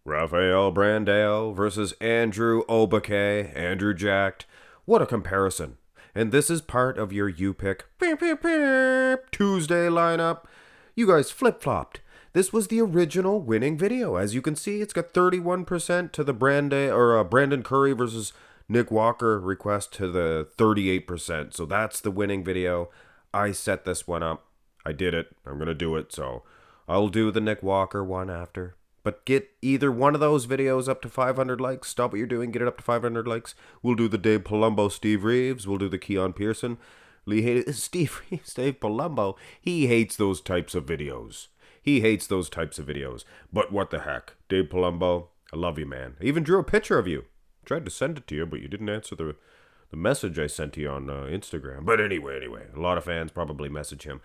Rafael Brandao versus Andrew Obake, Andrew Jacked. What a comparison. And this is part of your You Pick Tuesday lineup. You guys flip-flopped. This was the original winning video. As you can see, it's got 31% to the Brandon Curry versus Nick Walker request to the 38%. So that's the winning video. I set this one up. I did it. I'm going to do it. So I'll do the Nick Walker one after. But get either one of those videos up to 500 likes. Stop what you're doing. Get it up to 500 likes. We'll do the Dave Palumbo, Steve Reeves. We'll do the Keon Pearson. Steve Reeves, Dave Palumbo. He hates those types of videos. But what the heck? Dave Palumbo, I love you, man. I even drew a picture of you. Tried to send it to you, but you didn't answer the message I sent to you on Instagram. But anyway, a lot of fans probably message him.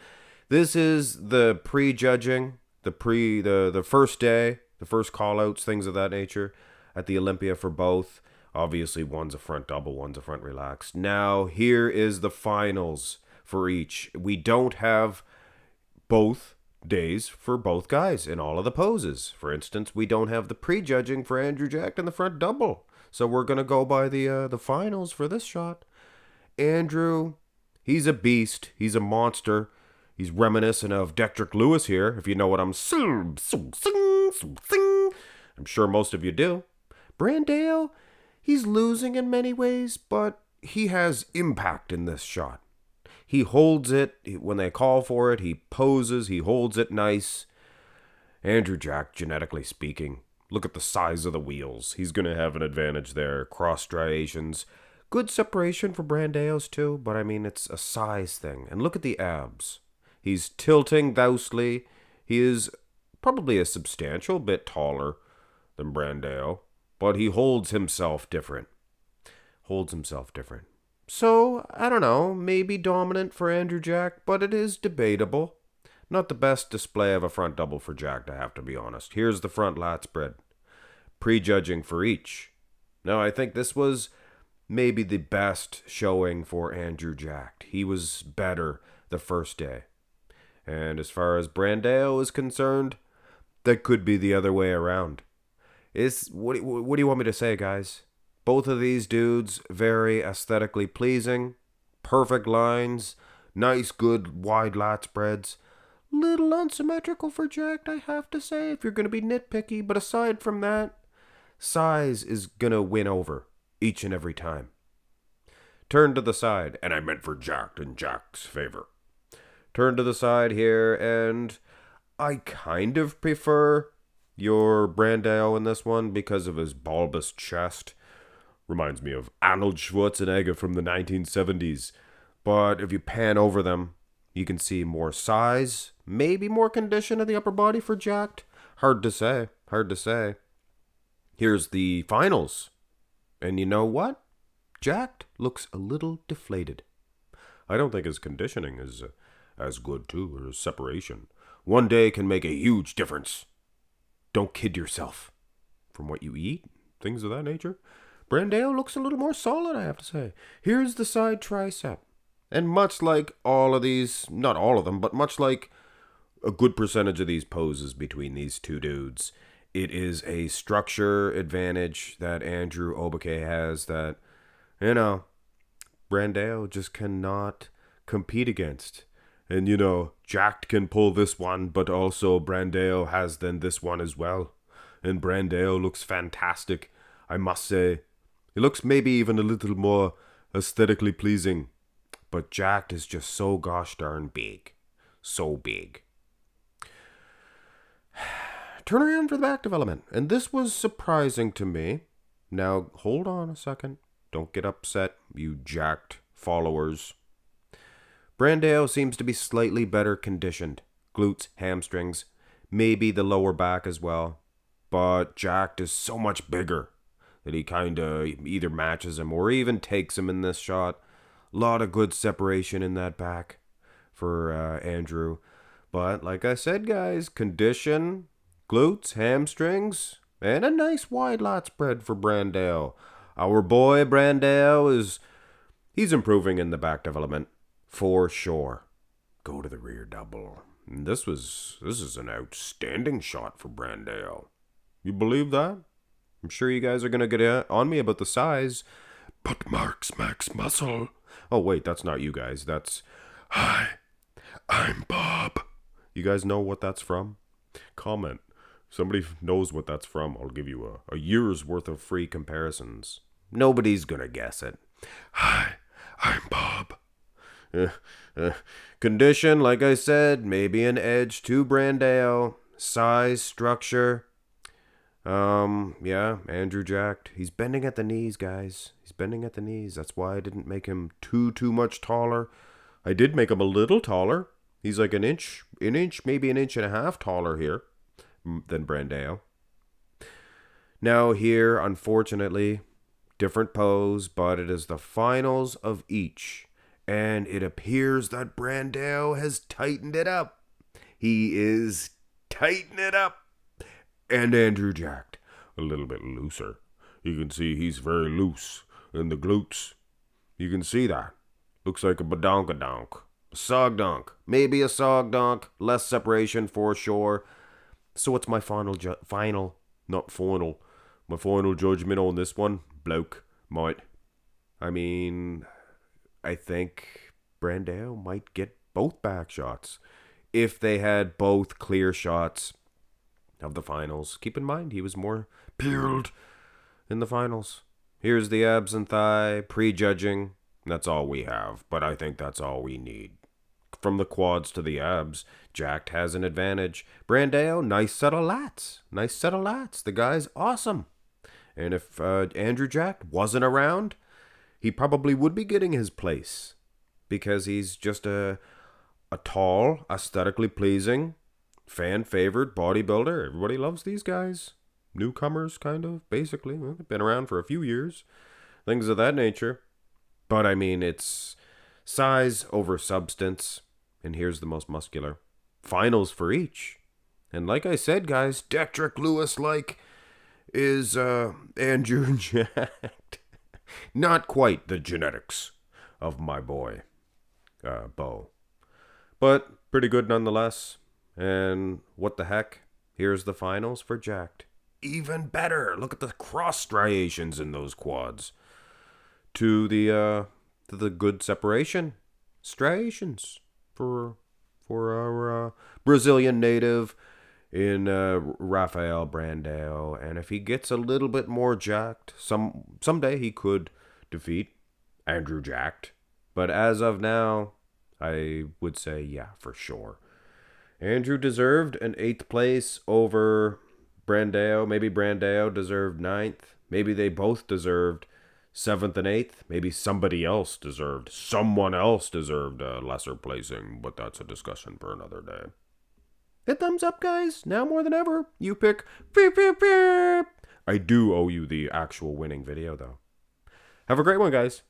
This is the prejudging, the first day, the first call-outs, things of that nature at the Olympia for both. Obviously, one's a front double, one's a front relaxed. Now, here is the finals for each. We don't have both days for both guys in all of the poses. For instance, we don't have the prejudging for Andrew Jack in the front double. So we're going to go by the finals for this shot. Andrew, he's a beast. He's a monster. He's reminiscent of Dextric Lewis here, if you know what I'm saying. I'm sure most of you do. Brandao, he's losing in many ways, but he has impact in this shot. He holds it when they call for it. He poses. He holds it nice. Andrew Jack, genetically speaking, look at the size of the wheels. He's going to have an advantage there. Cross striations. Good separation for Brandao's too, but I mean, it's a size thing. And look at the abs. He's tilting thousely. He is probably a substantial bit taller than Brandao, but he holds himself different. So, I don't know, maybe dominant for Andrew Jack, but it is debatable. Not the best display of a front double for Jack, I have to be honest. Here's the front lat spread. Prejudging for each. Now, I think this was maybe the best showing for Andrew Jack. He was better the first day. And as far as Brandao is concerned, that could be the other way around. What do you want me to say, guys? Both of these dudes, very aesthetically pleasing, perfect lines, nice, good, wide lat spreads. Little unsymmetrical for Jack, I have to say, if you're going to be nitpicky. But aside from that, size is going to win over each and every time. Turn to the side, and I meant for Jack in Jack's favor. Turn to the side here, and I kind of prefer your Brandao in this one because of his bulbous chest. Reminds me of Arnold Schwarzenegger from the 1970s. But if you pan over them, you can see more size, maybe more condition of the upper body for Jacked. Hard to say. Here's the finals. And you know what? Jacked looks a little deflated. I don't think his conditioning is as good too, or his separation. One day can make a huge difference. Don't kid yourself. From what you eat, things of that nature. Brandao looks a little more solid, I have to say. Here's the side tricep. And much like all of these, not all of them, but much like a good percentage of these poses between these two dudes, it is a structure advantage that Andrew Obake has that, Brandao just cannot compete against. And, Jack can pull this one, but also Brandao has then this one as well. And Brandao looks fantastic, I must say. He looks maybe even a little more aesthetically pleasing. But Jack is just so gosh darn big. So big. Turn around for the back development. And this was surprising to me. Now, hold on a second. Don't get upset, you Jacked followers. Brandao seems to be slightly better conditioned. Glutes, hamstrings, maybe the lower back as well. But Jacked is so much bigger that he kind of either matches him or even takes him in this shot. A lot of good separation in that back for Andrew. But like I said, guys, condition, glutes, hamstrings, and a nice wide lat spread for Brandao. Our boy Brandao he's improving in the back development. For sure. Go to the rear double. This is an outstanding shot for Brandao. You believe that? I'm sure you guys are gonna get on me about the size. But Mark's max muscle. Oh, wait, that's not you guys. That's. Hi, I'm Bob. You guys know what that's from? Comment. If somebody knows what that's from, I'll give you a year's worth of free comparisons. Nobody's gonna guess it. Hi, I'm Bob. Condition, like I said, maybe an edge to Brandao. Size, structure. Yeah, Andrew jacked. He's bending at the knees, guys. He's bending at the knees. That's why I didn't make him too much taller. I did make him a little taller. He's like an inch, maybe an inch and a half taller here than Brandao. Now here, unfortunately, different pose, but it is the finals of each. And it appears that Brandao has tightened it up. He is tightening it up. And Andrew jacked a little bit looser. You can see he's very loose in the glutes. You can see that. Looks like a badonkadonk. A sogdonk. Maybe a sogdonk. Less separation for sure. So what's my final my final judgment on this one? Bloke, might. I mean, I think Brandao might get both back shots. If they had both clear shots of the finals. Keep in mind, he was more peeled in the finals. Here's the abs and thigh, prejudging. That's all we have, but I think that's all we need. From the quads to the abs, jacked has an advantage. Brandao, nice set of lats. Nice set of lats. The guy's awesome. And if Andrew jacked wasn't around, he probably would be getting his place. Because he's just a tall, aesthetically pleasing, fan-favored bodybuilder. Everybody loves these guys. Newcomers, kind of, basically. Well, they've been around for a few years. Things of that nature. But, I mean, it's size over substance. And here's the most muscular. Finals for each. And like I said, guys, Detrick Lewis-like is Andrew jacked. Not quite the genetics of my boy, Bo. But pretty good nonetheless. And what the heck? Here's the finals for jacked. Even better. Look at the cross striations in those quads. To the good separation. Striations for our Brazilian native in Rafael Brandao. And if he gets a little bit more jacked, someday he could defeat Andrew jacked. But as of now, I would say yeah, for sure. Andrew deserved an 8th place over Brandao. Maybe Brandao deserved 9th. Maybe they both deserved 7th and 8th. Maybe someone else deserved a lesser placing, but that's a discussion for another day. Hit thumbs up, guys. Now more than ever. You pick. Beep, beep, beep. I do owe you the actual winning video, though. Have a great one, guys.